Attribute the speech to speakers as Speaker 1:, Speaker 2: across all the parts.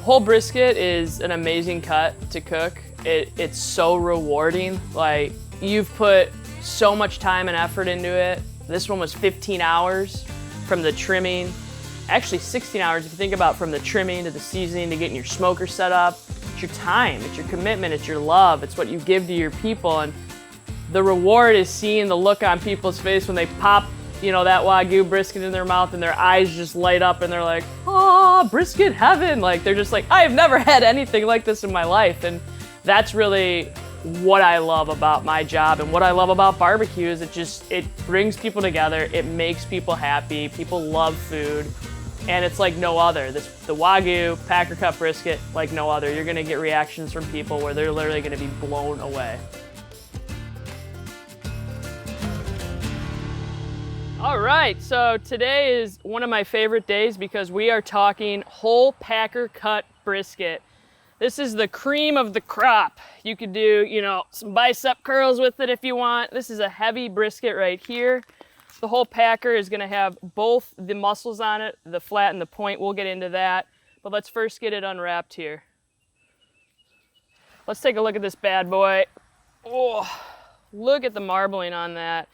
Speaker 1: Whole brisket is an amazing cut to cook. It's so rewarding. Like, you've put so much time and effort into it. This one was 15 hours from the trimming. Actually 16 hours if you think about from the trimming to the seasoning to getting your smoker set up. It's your time, it's your commitment, it's your love, it's what you give to your people. And the reward is seeing the look on people's face when they pop, that Wagyu brisket in their mouth and their eyes just light up and they're like, oh, brisket heaven. Like, they're just like, I have never had anything like this in my life. And that's really what I love about my job and what I love about barbecue is it brings people together. It makes people happy. People love food. And it's like no other. The Wagyu Packer cut brisket, like no other. You're gonna get reactions from people where they're literally gonna be blown away. All right, so today is one of my favorite days because we are talking whole Packer cut brisket. This is the cream of the crop. You could do, some bicep curls with it if you want. This is a heavy brisket right here. The whole Packer is gonna have both the muscles on it, the flat and the point. We'll get into that, but let's first get it unwrapped here. Let's take a look at this bad boy. Oh, look at the marbling on that.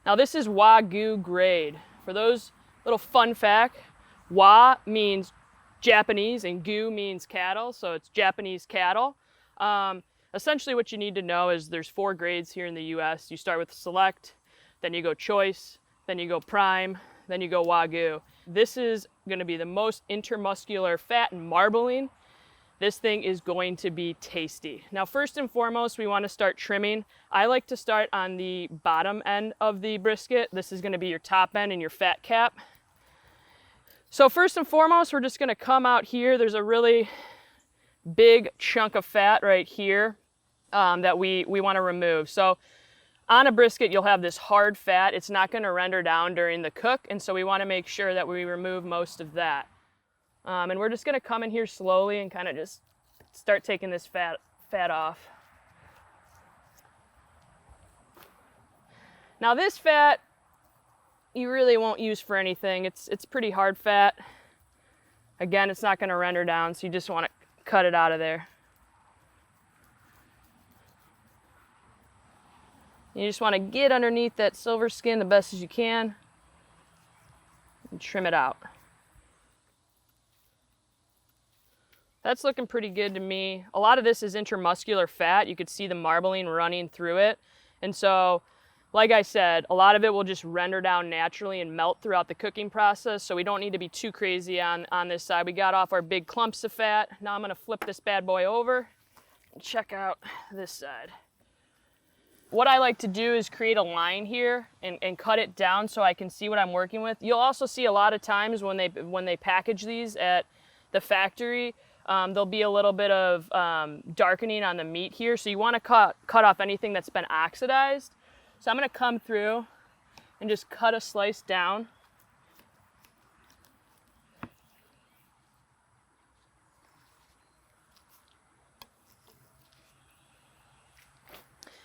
Speaker 1: Now this is Wagyu grade. For those little fun fact, Wa means Japanese and Gu means cattle, so it's Japanese cattle. Essentially what you need to know is there's 4 grades here in the US. You start with select, then you go choice, then you go prime, then you go Wagyu. This is gonna be the most intermuscular fat and marbling. This thing is going to be tasty. Now, first and foremost, we wanna start trimming. I like to start on the bottom end of the brisket. This is gonna be your top end and your fat cap. So first and foremost, we're just gonna come out here. There's a really big chunk of fat right here that we wanna remove. So on a brisket, you'll have this hard fat. It's not gonna render down during the cook, and so we wanna make sure that we remove most of that. And we're just gonna come in here slowly and kind of just start taking this fat off. Now this fat, you really won't use for anything. It's pretty hard fat. Again, it's not gonna render down, so you just wanna cut it out of there. You just wanna get underneath that silver skin the best as you can and trim it out. That's looking pretty good to me. A lot of this is intermuscular fat. You could see the marbling running through it. And so, like I said, a lot of it will just render down naturally and melt throughout the cooking process, so we don't need to be too crazy on this side. We got off our big clumps of fat. Now I'm gonna flip this bad boy over and check out this side. What I like to do is create a line here and cut it down so I can see what I'm working with. You'll also see a lot of times when they package these at the factory, there'll be a little bit of darkening on the meat here, so you want to cut off anything that's been oxidized. So I'm going to come through and just cut a slice down.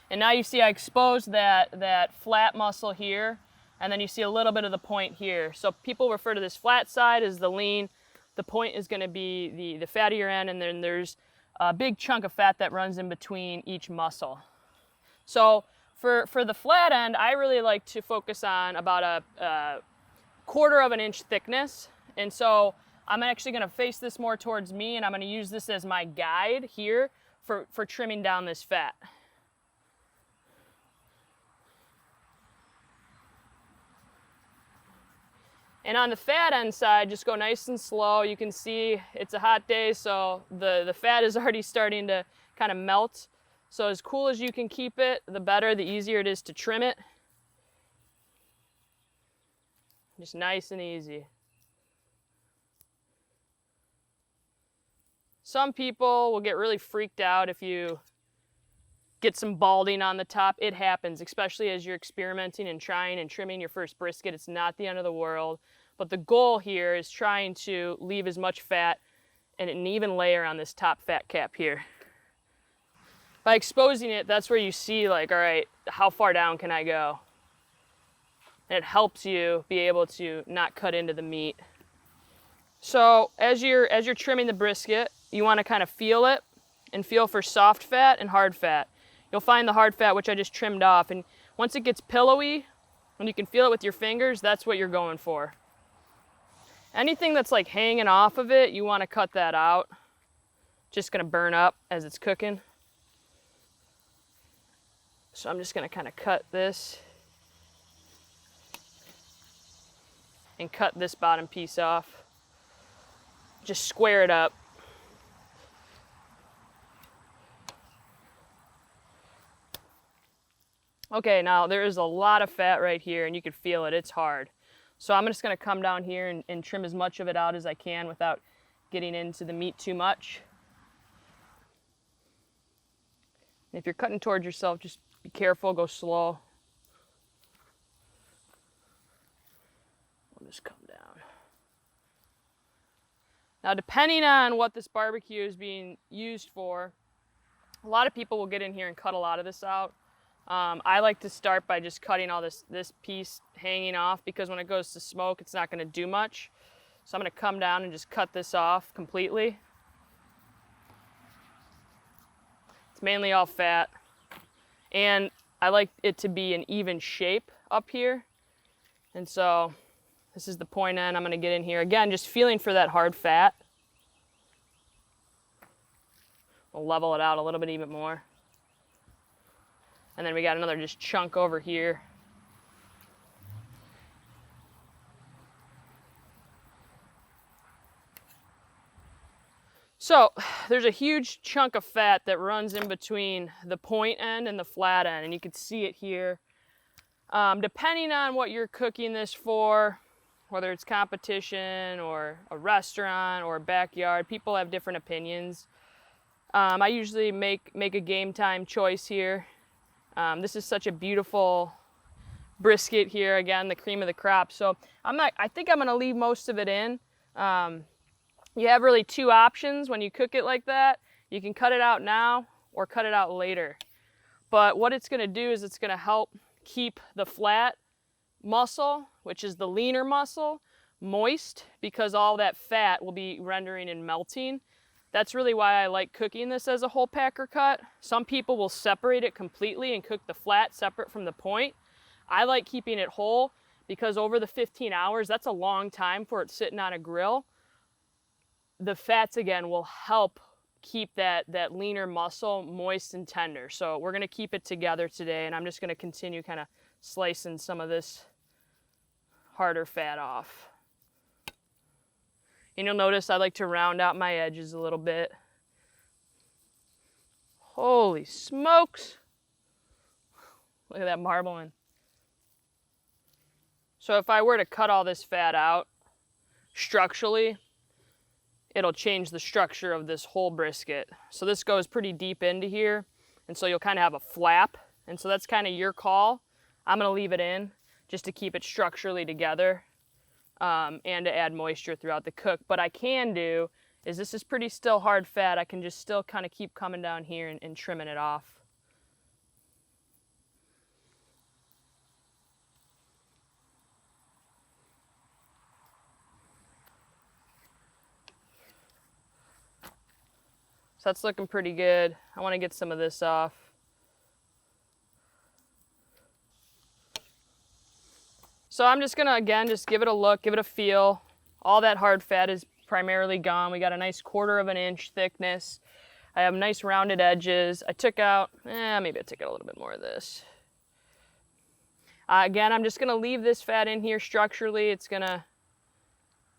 Speaker 1: And now you see I exposed that flat muscle here, and then you see a little bit of the point here. So people refer to this flat side as the lean. The point is going to be the fattier end, and then there's a big chunk of fat that runs in between each muscle. So for the flat end, I really like to focus on about a 1/4 of an inch thickness. And so I'm actually going to face this more towards me, and I'm going to use this as my guide here for trimming down this fat. And on the fat end side, just go nice and slow. You can see it's a hot day, so the fat is already starting to kind of melt. So as cool as you can keep it, the better, the easier it is to trim it. Just nice and easy. Some people will get really freaked out if you get some balding on the top. It happens, especially as you're experimenting and trying and trimming your first brisket. It's not the end of the world, but the goal here is trying to leave as much fat and an even layer on this top fat cap here. By exposing it, that's where you see, like, all right, how far down can I go? And it helps you be able to not cut into the meat. So as you're trimming the brisket, you want to kind of feel it and feel for soft fat and hard fat. You'll find the hard fat, which I just trimmed off, and once it gets pillowy and you can feel it with your fingers, that's what you're going for. Anything that's like hanging off of it, you want to cut that out. Just gonna burn up as it's cooking. So I'm just gonna kind of cut this and cut this bottom piece off. Just square it up. Okay, now there is a lot of fat right here and you can feel it, it's hard. So I'm just gonna come down here and trim as much of it out as I can without getting into the meat too much. If you're cutting towards yourself, just be careful, go slow. We'll just come down. Now, depending on what this barbecue is being used for, a lot of people will get in here and cut a lot of this out. I like to start by just cutting all this piece hanging off, because when it goes to smoke, it's not gonna do much. So I'm gonna come down and just cut this off completely. It's mainly all fat. And I like it to be an even shape up here. And so this is the point end. I'm gonna get in here. Again, just feeling for that hard fat. We'll level it out a little bit even more. And then we got another just chunk over here. So there's a huge chunk of fat that runs in between the point end and the flat end, and you can see it here. Depending on what you're cooking this for, whether it's competition or a restaurant or a backyard, people have different opinions. I usually make a game time choice here. This is such a beautiful brisket here, again, the cream of the crop. So I think I'm gonna leave most of it in. You have really two options when you cook it like that. You can cut it out now or cut it out later. But what it's gonna do is it's gonna help keep the flat muscle, which is the leaner muscle, moist, because all that fat will be rendering and melting. That's really why I like cooking this as a whole packer cut. Some people will separate it completely and cook the flat separate from the point. I like keeping it whole because over the 15 hours, that's a long time for it sitting on a grill. The fats, again, will help keep that leaner muscle moist and tender. So we're gonna keep it together today, and I'm just gonna continue kind of slicing some of this harder fat off. And you'll notice I like to round out my edges a little bit. Holy smokes! Look at that marbling. So if I were to cut all this fat out, structurally, it'll change the structure of this whole brisket. So this goes pretty deep into here, and so you'll kind of have a flap, and so that's kind of your call. I'm gonna leave it in just to keep it structurally together. And to add moisture throughout the cook. But I can do is, this is pretty still hard fat, I can just still kind of keep coming down here and trimming it off. So that's looking pretty good. I want to get some of this off. So I'm just gonna, again, just give it a look, give it a feel. All that hard fat is primarily gone. We got a nice 1/4 of an inch thickness. I have nice rounded edges. I took out, maybe I took out a little bit more of this. Again, I'm just gonna leave this fat in here structurally. It's gonna,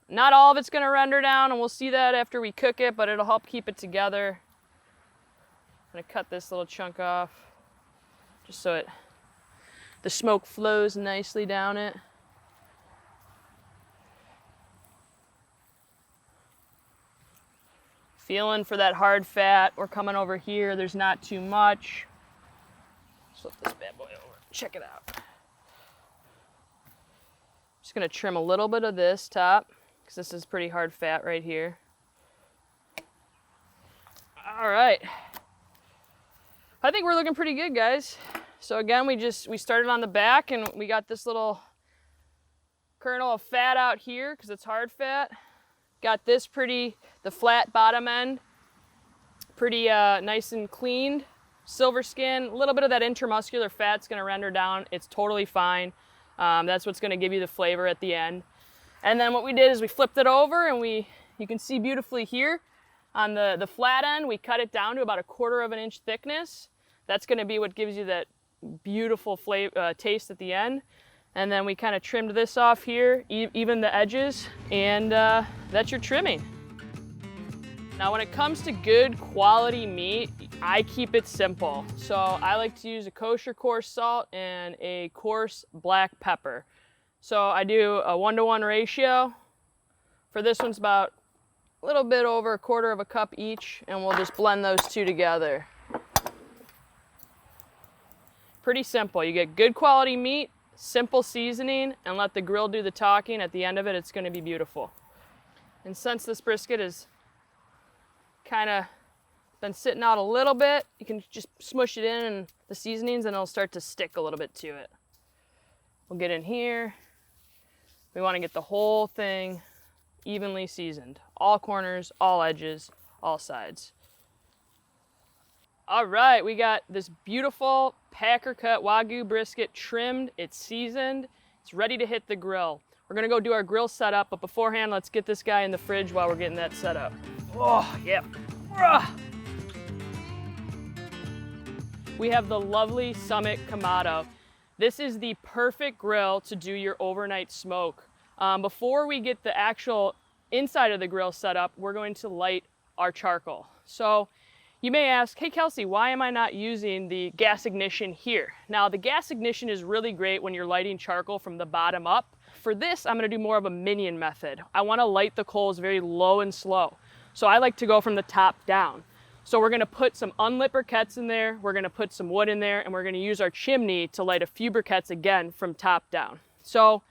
Speaker 1: not all of it's gonna render down, and we'll see that after we cook it, but it'll help keep it together. I'm gonna cut this little chunk off just so the smoke flows nicely down it. Feeling for that hard fat. We're coming over here. There's not too much. Flip this bad boy over. Check it out. Just gonna trim a little bit of this top, because this is pretty hard fat right here. All right. I think we're looking pretty good, guys. So again, we started on the back, and we got this little kernel of fat out here because it's hard fat. Got this the flat bottom end, pretty nice and cleaned. Silver skin, a little bit of that intermuscular fat's gonna render down. It's totally fine. That's what's gonna give you the flavor at the end. And then what we did is we flipped it over, and you can see beautifully here on the flat end, we cut it down to about 1/4 of an inch thickness. That's gonna be what gives you that beautiful flavor, taste at the end. And then we kind of trimmed this off here, even the edges, and that's your trimming. Now when it comes to good quality meat, I keep it simple. So I like to use a kosher coarse salt and a coarse black pepper. So I do a 1-to-1 ratio. For this one's about a little bit over 1/4 of a cup each, and we'll just blend those two together. Pretty simple. You get good quality meat, simple seasoning, and let the grill do the talking. At the end of it, it's going to be beautiful. And since this brisket is kind of been sitting out a little bit, you can just smush it in and the seasonings, and it'll start to stick a little bit to it. We'll get in here. We want to get the whole thing evenly seasoned. All corners, all edges, all sides. All right, we got this beautiful Packer cut Wagyu brisket trimmed, it's seasoned, it's ready to hit the grill. We're gonna go do our grill setup, but beforehand, let's get this guy in the fridge while we're getting that set up. Oh, yeah. We have the lovely Summit Kamado. This is the perfect grill to do your overnight smoke. Before we get the actual inside of the grill set up, we're going to light our charcoal. So you may ask, hey Kelsey, why am I not using the gas ignition here? Now the gas ignition is really great when you're lighting charcoal from the bottom up. For this, I'm gonna do more of a Minion method. I wanna light the coals very low and slow. So I like to go from the top down. So we're gonna put some unlit briquettes in there, we're gonna put some wood in there, and we're gonna use our chimney to light a few briquettes again from top down. So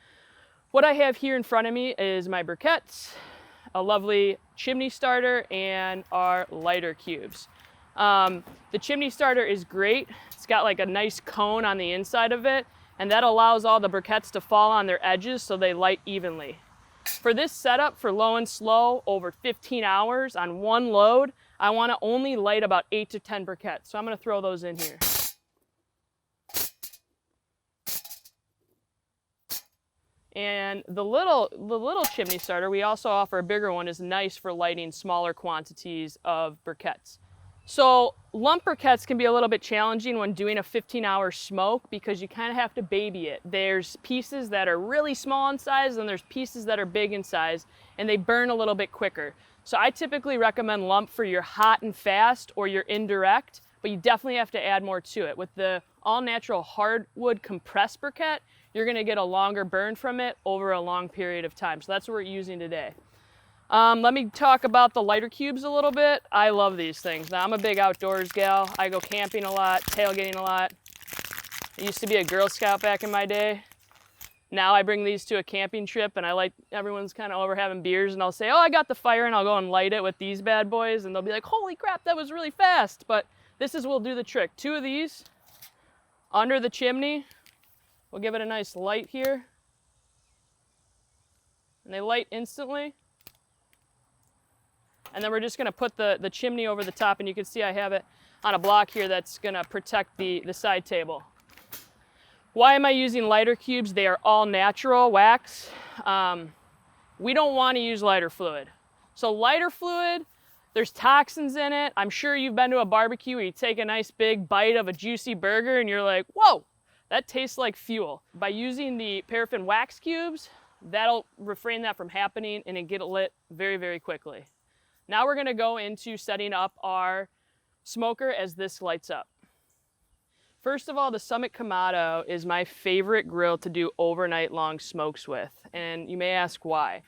Speaker 1: what I have here in front of me is my briquettes, a lovely chimney starter, and our lighter cubes. The chimney starter is great. It's got like a nice cone on the inside of it, and that allows all the briquettes to fall on their edges so they light evenly. For this setup for low and slow over 15 hours on one load, I want to only light about 8 to 10 briquettes. So I'm going to throw those in here. And the little chimney starter, we also offer a bigger one, is nice for lighting smaller quantities of briquettes. So lump briquettes can be a little bit challenging when doing a 15-hour smoke because you kind of have to baby it. There's pieces that are really small in size and there's pieces that are big in size, and they burn a little bit quicker. So I typically recommend lump for your hot and fast or your indirect, but you definitely have to add more to it. With the all-natural hardwood compressed briquette, you're gonna get a longer burn from it over a long period of time. So that's what we're using today. Let me talk about the lighter cubes a little bit. I love these things. Now, I'm a big outdoors gal. I go camping a lot, tailgating a lot. I used to be a Girl Scout back in my day. Now I bring these to a camping trip and everyone's kind of over having beers, and I'll say, oh, I got the fire, and I'll go and light it with these bad boys, and they'll be like, holy crap, that was really fast. But will do the trick. 2 of these under the chimney. We'll give it a nice light here. And they light instantly. And then we're just gonna put the chimney over the top, and you can see I have it on a block here that's gonna protect the side table. Why am I using lighter cubes? They are all natural wax. We don't wanna use lighter fluid. So lighter fluid, there's toxins in it. I'm sure you've been to a barbecue where you take a nice big bite of a juicy burger and you're like, whoa, that tastes like fuel. By using the paraffin wax cubes, that'll refrain that from happening and it get it lit very, very quickly. Now we're gonna go into setting up our smoker as this lights up. First of all, the Summit Kamado is my favorite grill to do overnight long smokes with. And you may ask why.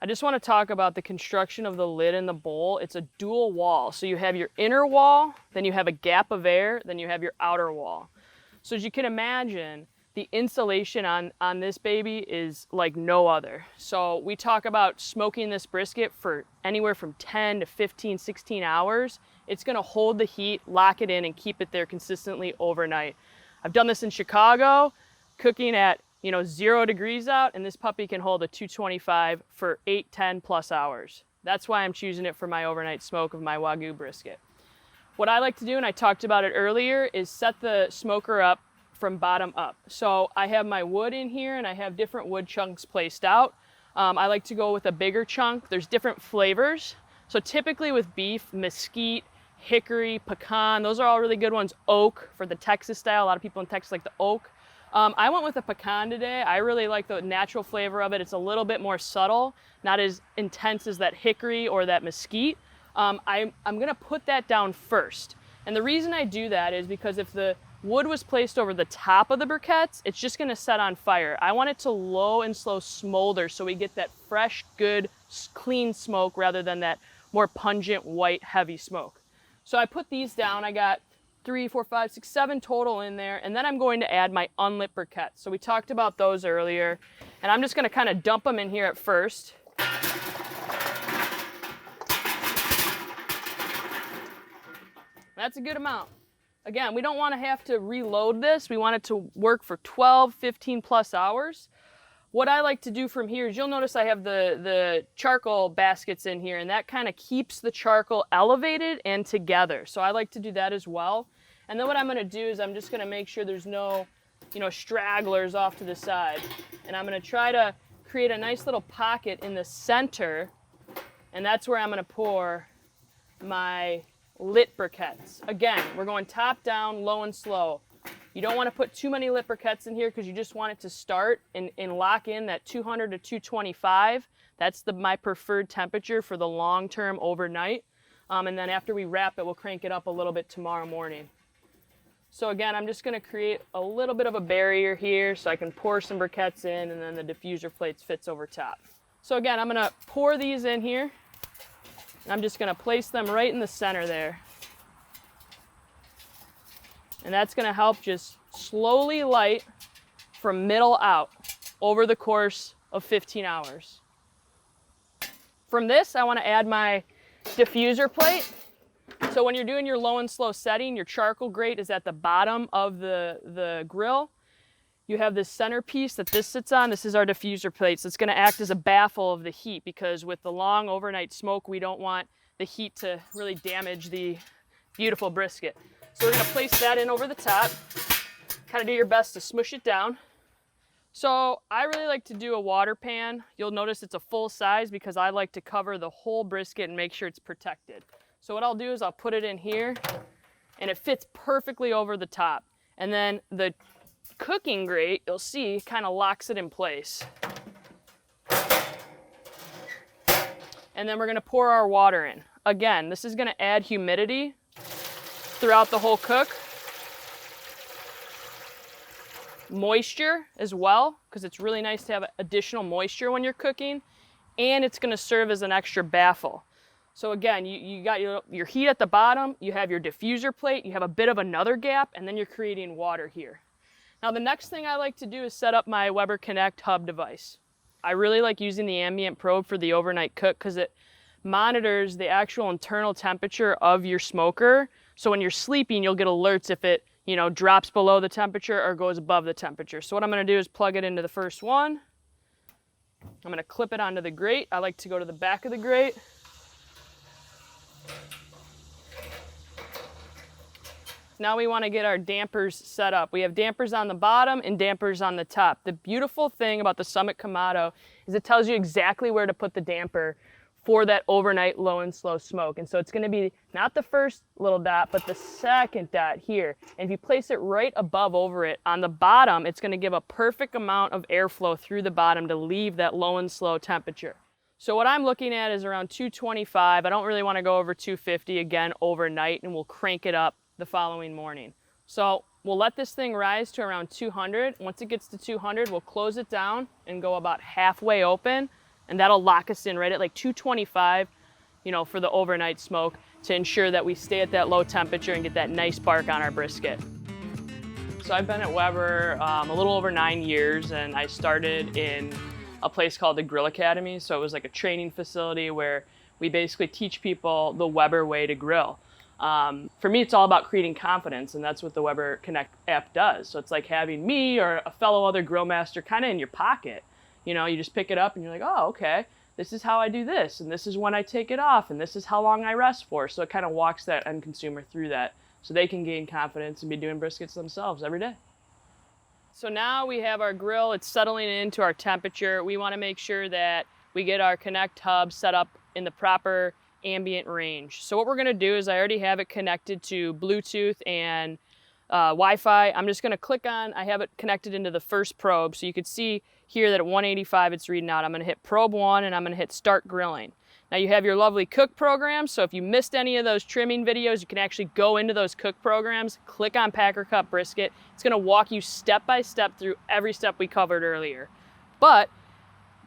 Speaker 1: I just wanna talk about the construction of the lid and the bowl. It's a dual wall. So you have your inner wall, then you have a gap of air, then you have your outer wall. So as you can imagine, the insulation on this baby is like no other. So we talk about smoking this brisket for anywhere from 10 to 15, 16 hours. It's gonna hold the heat, lock it in, and keep it there consistently overnight. I've done this in Chicago, cooking at you know, 0 degrees out, and this puppy can hold a 225 for 8, 10 plus hours. That's why I'm choosing it for my overnight smoke of my Wagyu brisket. What I like to do, and I talked about it earlier, is set the smoker up from bottom up. So I have my wood in here, and I have different wood chunks placed out. I like to go with a bigger chunk. There's different flavors. So typically with beef, mesquite, hickory, pecan, those are all really good ones. Oak for the Texas style. A lot of people in Texas like the oak. I went with a pecan today. I really like the natural flavor of it. It's a little bit more subtle, not as intense as that hickory or that mesquite. I'm gonna put that down first. And the reason I do that is because if the wood was placed over the top of the briquettes, it's just gonna set on fire. I want it to low and slow smolder so we get that fresh, good, clean smoke rather than that more pungent, white, heavy smoke. So I put these down. I got 3, 4, 5, 6, 7 total in there, and then I'm going to add my unlit briquettes. So we talked about those earlier, and I'm just gonna kind of dump them in here at first. That's a good amount. Again, we don't want to have to reload this. We want it to work for 12, 15 plus hours. What I like to do from here is you'll notice I have the charcoal baskets in here, and that kind of keeps the charcoal elevated and together. So I like to do that as well. And then what I'm going to do is I'm just going to make sure there's no, you know, stragglers off to the side. And I'm going to try to create a nice little pocket in the center, and that's where I'm going to pour my lit briquettes. Again, we're going top down, low and slow. You don't want to put too many lit briquettes in here because you just want it to start and lock in that 200 to 225. That's my preferred temperature for the long-term overnight. And then after we wrap it, we'll crank it up a little bit tomorrow morning. So again, I'm just going to create a little bit of a barrier here so I can pour some briquettes in, and then the diffuser plates fits over top. So again, I'm going to pour these in here. And I'm just going to place them right in the center there. And that's going to help just slowly light from middle out over the course of 15 hours. From this, I want to add my diffuser plate. So when you're doing your low and slow setting, your charcoal grate is at the bottom of the grill. You have this centerpiece that this sits on. This is our diffuser plate. So it's going to act as a baffle of the heat, because with the long overnight smoke, we don't want the heat to really damage the beautiful brisket. So we're going to place that in over the top. Kind of do your best to smush it down. So I really like to do a water pan. You'll notice it's a full size because I like to cover the whole brisket and make sure it's protected. So what I'll do is I'll put it in here, and it fits perfectly over the top. And then the cooking grate, you'll see, kind of locks it in place. And then we're going to pour our water in. Again, this is going to add humidity throughout the whole cook. Moisture as well, because it's really nice to have additional moisture when you're cooking. And it's going to serve as an extra baffle. So again, you got your heat at the bottom, you have your diffuser plate, you have a bit of another gap, and then you're creating water here. Now the next thing I like to do is set up my Weber Connect hub device. I really like using the ambient probe for the overnight cook because it monitors the actual internal temperature of your smoker. So when you're sleeping, you'll get alerts if it, you know, drops below the temperature or goes above the temperature. So what I'm going to do is plug it into the first one. I'm going to clip it onto the grate. I like to go to the back of the grate. Now we want to get our dampers set up. We have dampers on the bottom and dampers on the top. The beautiful thing about the Summit Kamado is it tells you exactly where to put the damper for that overnight low and slow smoke. And so it's going to be not the first little dot, but the second dot here. And if you place it right above over it on the bottom, it's going to give a perfect amount of airflow through the bottom to leave that low and slow temperature. So what I'm looking at is around 225. I don't really want to go over 250 again overnight, and we'll crank it up the following morning. So we'll let this thing rise to around 200. Once it gets to 200, we'll close it down and go about halfway open, and that'll lock us in right at like 225, you know, for the overnight smoke to ensure that we stay at that low temperature and get that nice bark on our brisket. So I've been at Weber a little over 9 years, and I started in a place called the Grill Academy. So it was like a training facility where we basically teach people the Weber way to grill. For me, it's all about creating confidence, and that's what the Weber Connect app does. So it's like having me or a fellow other grill master kind of in your pocket. You know, you just pick it up and you're like, oh, okay, this is how I do this, and this is when I take it off, and this is how long I rest for. So it kind of walks that end consumer through that so they can gain confidence and be doing briskets themselves every day. So now we have our grill, it's settling into our temperature. We want to make sure that we get our Connect hub set up in the proper ambient range. So what we're going to do is I already have it connected to Bluetooth and Wi-Fi. I'm just going to click on, I have it connected into the first probe, so you can see here that at 185 it's reading out. I'm going to hit probe 1 and I'm going to hit start grilling. Now you have your lovely cook programs, so if you missed any of those trimming videos, you can actually go into those cook programs, click on Packer Cut Brisket. It's going to walk you step by step through every step we covered earlier. But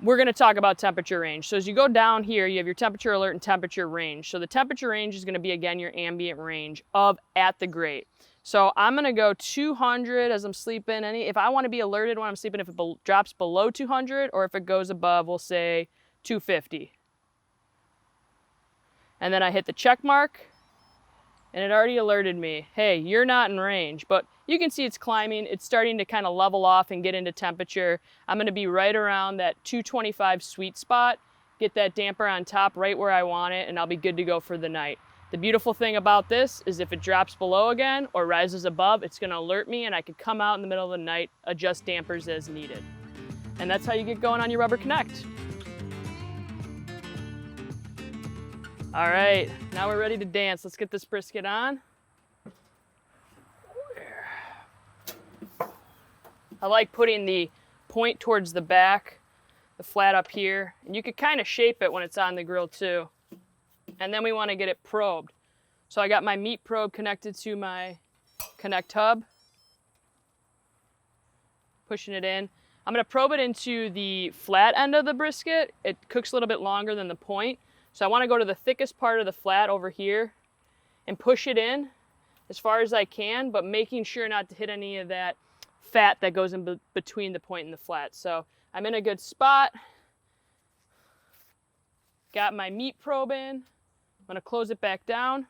Speaker 1: we're going to talk about temperature range. So as you go down here, you have your temperature alert and temperature range. So the temperature range is going to be, again, your ambient range of at the grate. So I'm going to go 200 as I'm sleeping. If I want to be alerted when I'm sleeping, if it drops below 200 or if it goes above, we'll say 250. And then I hit the check mark and it already alerted me, hey, you're not in range. But you can see it's climbing. It's starting to kind of level off and get into temperature. I'm going to be right around that 225 sweet spot, get that damper on top right where I want it, and I'll be good to go for the night. The beautiful thing about this is if it drops below again or rises above, it's going to alert me and I could come out in the middle of the night, adjust dampers as needed. And that's how you get going on your Weber Connect. All right, now we're ready to dance. Let's get this brisket on. I like putting the point towards the back, the flat up here, and you could kind of shape it when it's on the grill too. And then we want to get it probed. So I got my meat probe connected to my Connect hub, pushing it in. I'm going to probe it into the flat end of the brisket. It cooks a little bit longer than the point. So I want to go to the thickest part of the flat over here and push it in as far as I can, but making sure not to hit any of that fat that goes in between the point and the flat. So I'm in a good spot. Got my meat probe in. I'm going to close it back down.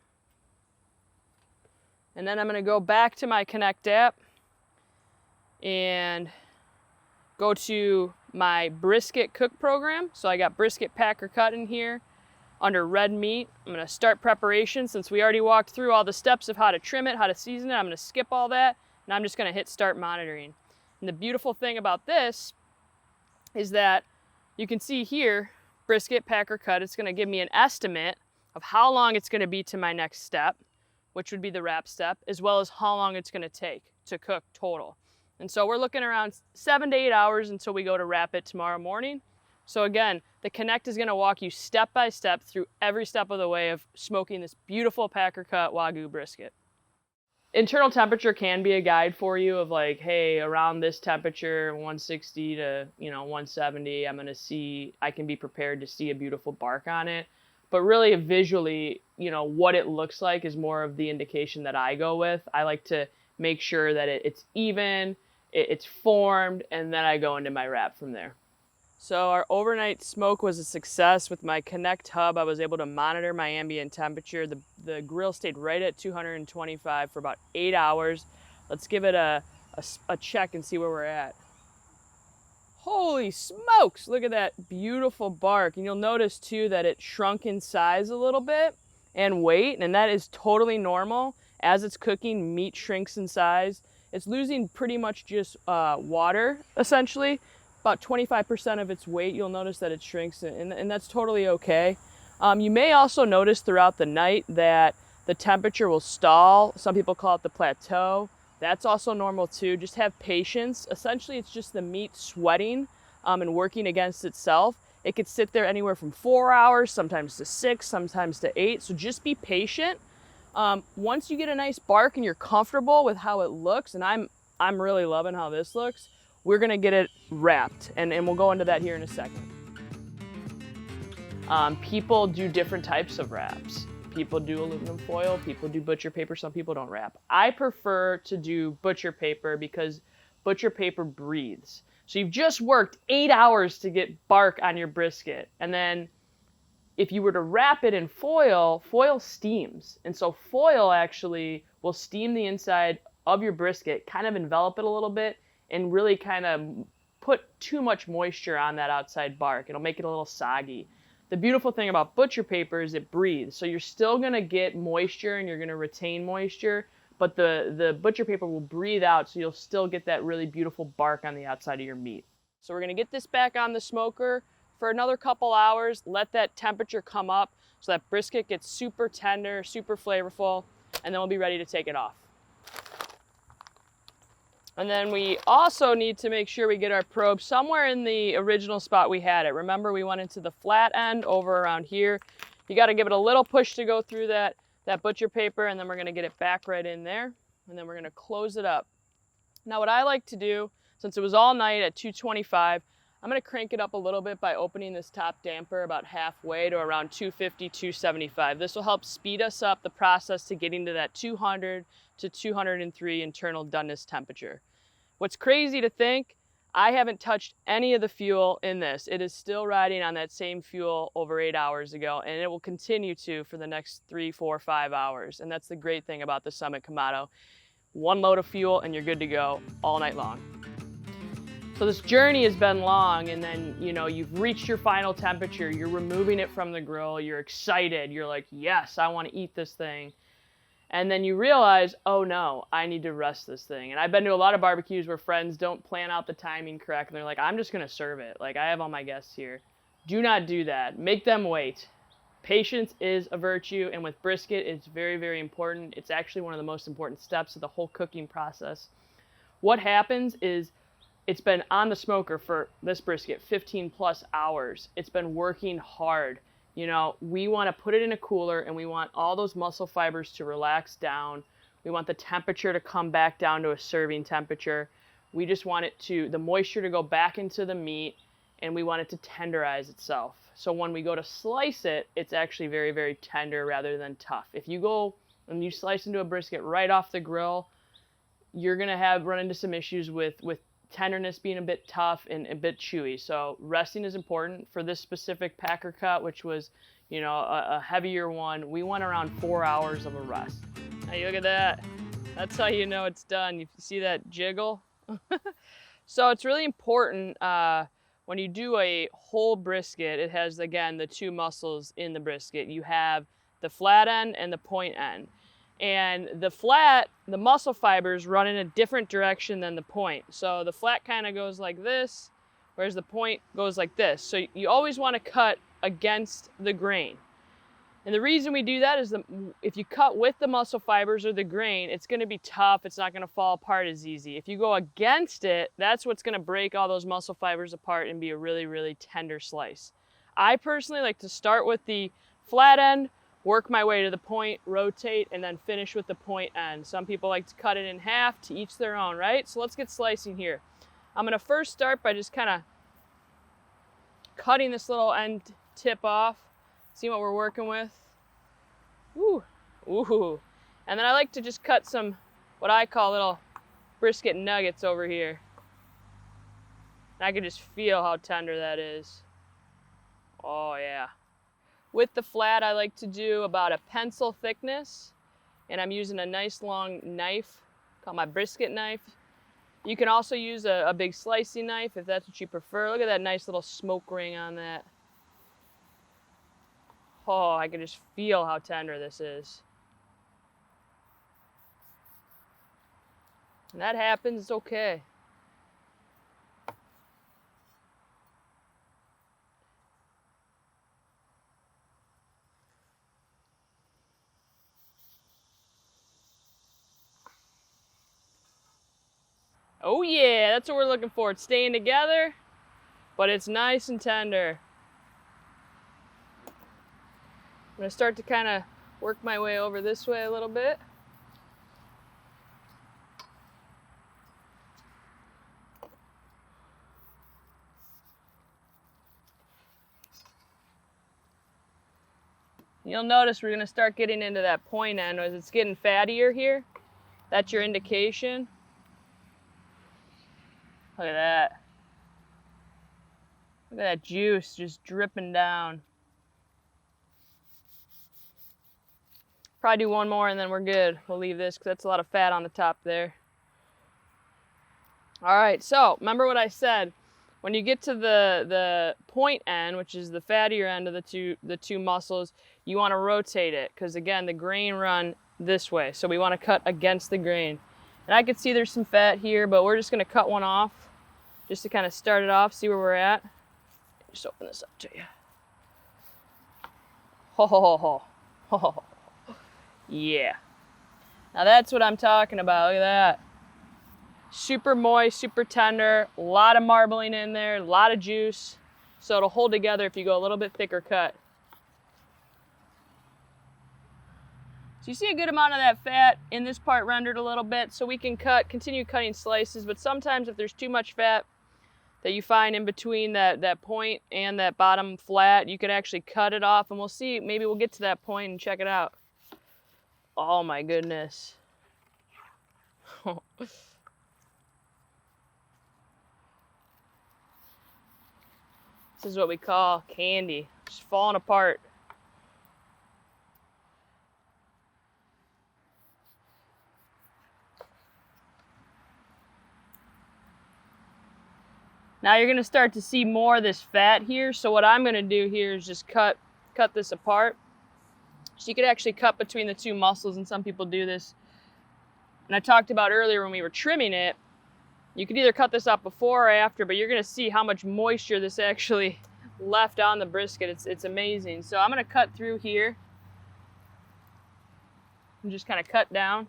Speaker 1: And then I'm going to go back to my Connect app and go to my brisket cook program. So I got brisket packer cut in here. Under red meat, I'm going to start preparation. Since we already walked through all the steps of how to trim it, how to season it, I'm going to skip all that, and I'm just going to hit start monitoring. And the beautiful thing about this is that you can see here, brisket packer cut, it's going to give me an estimate of how long it's going to be to my next step, which would be the wrap step, as well as how long it's going to take to cook total. And so we're looking around 7 to 8 hours until we go to wrap it tomorrow morning. So again, the Connect is going to walk you step by step through every step of the way of smoking this beautiful Packer Cut Wagyu brisket. Internal temperature can be a guide for you of like, hey, around this temperature, 160 to 170, I can be prepared to see a beautiful bark on it. But really visually, what it looks like is more of the indication that I go with. I like to make sure that it's even, it's formed, and then I go into my wrap from there. So our overnight smoke was a success. With my Connect hub, I was able to monitor my ambient temperature. The grill stayed right at 225 for about 8 hours. Let's give it a check and see where we're at. Holy smokes, look at that beautiful bark. And you'll notice too that it shrunk in size a little bit and weight, and that is totally normal. As it's cooking, meat shrinks in size. It's losing pretty much just water, essentially. About 25% of its weight, you'll notice that it shrinks, and that's totally okay. You may also notice throughout the night that the temperature will stall. Some people call it the plateau. That's also normal too. Just have patience. Essentially, it's just the meat sweating and working against itself. It could sit there anywhere from 4 hours, sometimes to 6, sometimes to 8. So just be patient. Once you get a nice bark and you're comfortable with how it looks, and I'm really loving how this looks, we're gonna get it wrapped, and we'll go into that here in a second. People do different types of wraps. People do aluminum foil, people do butcher paper, some people don't wrap. I prefer to do butcher paper because butcher paper breathes. So you've just worked 8 hours to get bark on your brisket, and then If you were to wrap it in foil, foil steams. And so foil actually will steam the inside of your brisket, kind of envelop it a little bit, and really kind of put too much moisture on that outside bark. It'll make it a little soggy. The beautiful thing about butcher paper is it breathes. So you're still going to get moisture and you're going to retain moisture, but the butcher paper will breathe out, so you'll still get that really beautiful bark on the outside of your meat. So we're going to get this back on the smoker for another couple hours, let that temperature come up so that brisket gets super tender, super flavorful, and then we'll be ready to take it off. And then we also need to make sure we get our probe somewhere in the original spot we had it. Remember, we went into the flat end over around here. You got to give it a little push to go through that butcher paper, and then we're going to get it back right in there, and then we're going to close it up. Now what I like to do, since it was all night at 225, I'm going to crank it up a little bit by opening this top damper about halfway to around 250, 275. This will help speed us up the process to getting to that 200 to 203 internal doneness temperature. What's crazy to think, I haven't touched any of the fuel in this. It is still riding on that same fuel over 8 hours ago, and it will continue to for the next 3, 4, 5 hours. And that's the great thing about the Summit Kamado. One load of fuel and you're good to go all night long. So this journey has been long, and then, you know, you've reached your final temperature, you're removing it from the grill, you're excited, you're like, yes, I want to eat this thing. And then you realize, oh no, I need to rest this thing. And I've been to a lot of barbecues where friends don't plan out the timing correct, and they're like, I'm just going to serve it. Like, I have all my guests here. Do not do that. Make them wait. Patience is a virtue, and with brisket, it's very, very important. It's actually one of the most important steps of the whole cooking process. What happens is, it's been on the smoker for this brisket 15 plus hours. It's been working hard. You know, we want to put it in a cooler, and we want all those muscle fibers to relax down. We want the temperature to come back down to a serving temperature. We just want it to, the moisture to go back into the meat, and we want it to tenderize itself. So when we go to slice it, it's actually very, very tender rather than tough. If you go and you slice into a brisket right off the grill, you're going to run into some issues with tenderness being a bit tough and a bit chewy. So resting is important. For this specific packer cut, which was, you know, a heavier one, we went around 4 hours of a rest. Now you look at that. That's how you know it's done. You see that jiggle? So it's really important when you do a whole brisket, it has, again, the two muscles in the brisket. You have the flat end and the point end. And the flat, the muscle fibers run in a different direction than the point. So the flat kind of goes like this, whereas the point goes like this. So you always want to cut against the grain. And the reason we do that is if you cut with the muscle fibers or the grain, it's going to be tough. It's not going to fall apart as easy. If you go against it, that's what's going to break all those muscle fibers apart and be a really, really tender slice. I personally like to start with the flat end, work my way to the point, rotate, and then finish with the point end. Some people like to cut it in half, to each their own, right? So let's get slicing here. I'm gonna first start by just kind of cutting this little end tip off. See what we're working with? Ooh, ooh. And then I like to just cut some, what I call little brisket nuggets over here. And I can just feel how tender that is. Oh yeah. With the flat, I like to do about a pencil thickness, and I'm using a nice long knife called my brisket knife. You can also use a big slicing knife if that's what you prefer. Look at that nice little smoke ring on that. Oh, I can just feel how tender this is. And that happens, it's okay. Oh yeah, that's what we're looking for. It's staying together, but it's nice and tender. I'm gonna start to kind of work my way over this way a little bit. You'll notice we're gonna start getting into that point end as it's getting fattier here. That's your indication. Look at that. Look at that juice just dripping down. Probably do one more and then we're good. We'll leave this because that's a lot of fat on the top there. All right, so remember what I said. When you get to the point end, which is the fattier end of the two muscles, you want to rotate it because again, the grain run this way. So we want to cut against the grain. And I can see there's some fat here, but we're just going to cut one off just to kind of start it off, see where we're at. Just open this up to you. Ho, ho, ho, ho. Ho, ho, ho. Yeah. Now that's what I'm talking about. Look at that. Super moist, super tender, a lot of marbling in there, a lot of juice. So it'll hold together if you go a little bit thicker cut. So you see a good amount of that fat in this part rendered a little bit, so we can continue cutting slices, but sometimes if there's too much fat that you find in between that point and that bottom flat, you can actually cut it off, and we'll see, maybe we'll get to that point and check it out. Oh my goodness. This is what we call candy, just falling apart. Now you're gonna start to see more of this fat here. So what I'm gonna do here is just cut this apart. So you could actually cut between the two muscles, and some people do this. And I talked about earlier when we were trimming it, you could either cut this up before or after, but you're gonna see how much moisture this actually left on the brisket. It's amazing. So I'm gonna cut through here and just kind of cut down,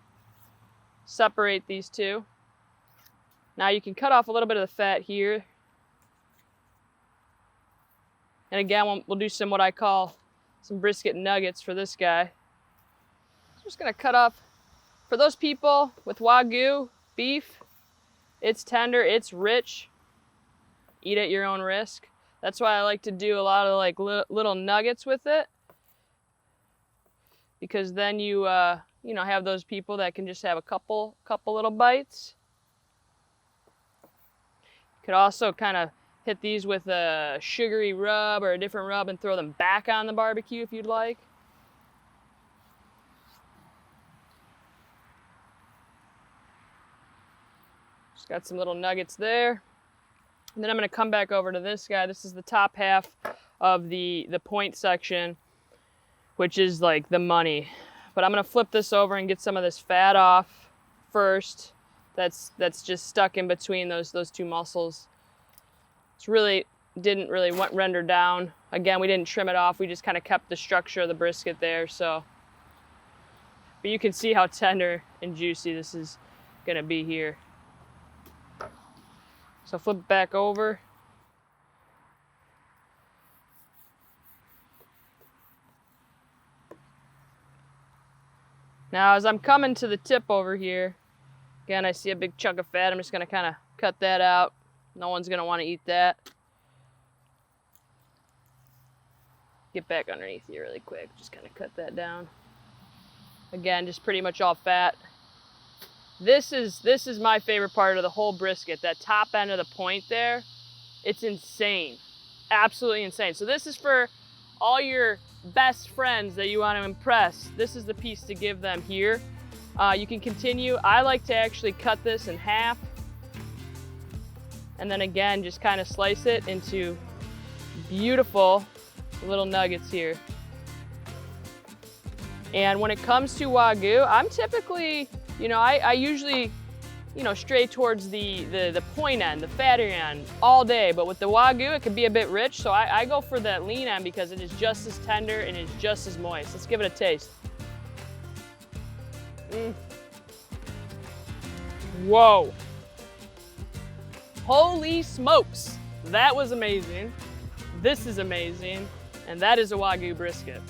Speaker 1: separate these two. Now you can cut off a little bit of the fat here. And again, we'll do some what I call some brisket nuggets for this guy. I'm just gonna cut off, for those people with Wagyu beef, it's tender, it's rich, eat at your own risk. That's why I like to do a lot of like little nuggets with it, because then you have those people that can just have a couple little bites. You could also kind of hit these with a sugary rub or a different rub and throw them back on the barbecue if you'd like. Just got some little nuggets there. And then I'm gonna come back over to this guy. This is the top half of the point section, which is like the money. But I'm gonna flip this over and get some of this fat off first. That's just stuck in between those two muscles. It's really didn't really render down. Again, we didn't trim it off. We just kind of kept the structure of the brisket there. So, but you can see how tender and juicy this is gonna be here. So flip it back over. Now, as I'm coming to the tip over here, again, I see a big chunk of fat. I'm just gonna kind of cut that out. No one's gonna want to eat that. Get back underneath here really quick. Just kind of cut that down. Again, just pretty much all fat. This is my favorite part of the whole brisket. That top end of the point there, it's insane, absolutely insane. So this is for all your best friends that you want to impress. This is the piece to give them here. You can continue. I like to actually cut this in half. And then again, just kind of slice it into beautiful little nuggets here. And when it comes to Wagyu, I'm typically, I usually, stray towards the point end, the fattier end all day. But with the Wagyu, it can be a bit rich. So I go for that lean end because it is just as tender and it's just as moist. Let's give it a taste. Whoa. Holy smokes, that was amazing. This is amazing, and that is a Wagyu brisket.